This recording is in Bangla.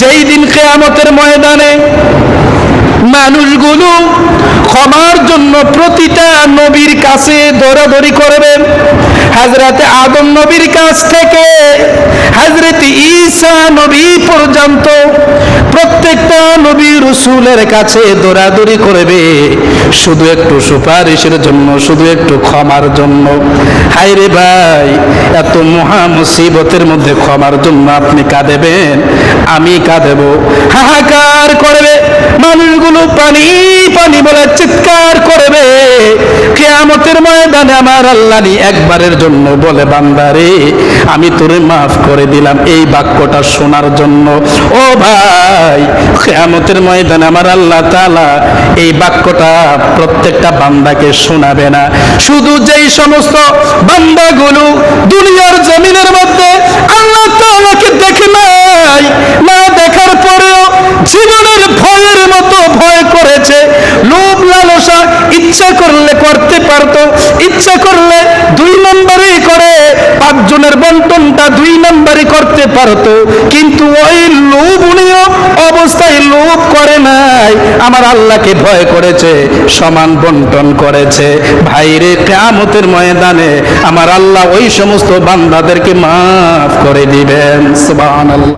যেই দিন কিয়ামতের ময়দানে মানুষগুলো ক্ষমার জন্য প্রতিটা নবীর কাছে দৌড়াদৌড়ি করবে। হযরত আদম নবীর কাছ থেকে হযরত ঈসা নবী পর্যন্ত প্রত্যেকটা নবী রাসূলের কাছে দৌড়াদৌড়ি করবে শুধু একটু সুপারিশের জন্য, শুধু একটু ক্ষমার জন্য। হায়রে ভাই, এত মহা মুসিবতের মধ্যে ক্ষমার জন্য আপনি কাঁদেবেন, আমি কাঁদেব। হাহাকার করবে মানুষগুলো, পানি পানি বলে চিৎকার করবে। কিয়ামতের ময়দানে আমার আল্লাহ একবারের জন্য বলে, বান্দারে আমি তোরে মাফ করে দিলাম, এই বাক্যটা শোনার জন্য। ও ভাই, কিয়ামতের ময়দানে আমার আল্লাহ তাআলা এই বাক্যটা প্রত্যেকটা বান্দাকে শোনাবে না। শুধু যেই সমস্ত বান্দাগুলো দুনিয়ার জমিনের মধ্যে আল্লাহ তাআলাকে দেখে নাই, না দেখার পরেও জীবনের ভয়ের মতো ভয় করেছে, লোভ লালসা ইচ্ছা করলে করতে পারতো, ইচ্ছা করলে 2 নম্বরে করে 5 জনের বন্টনটা 2 নম্বরে করতে পারতো, কিন্তু ওই লোভনীয় অবস্থায় লোভ করে নাই, আমার আল্লাহকে ভয় করেছে, সমান বন্টন করেছে। ভাইরে, কিয়ামতের ময়দানে আমার আল্লাহ ওই সমস্ত বান্দাদেরকে মাফ করে দিবেন। সুবহানাল্লাহ।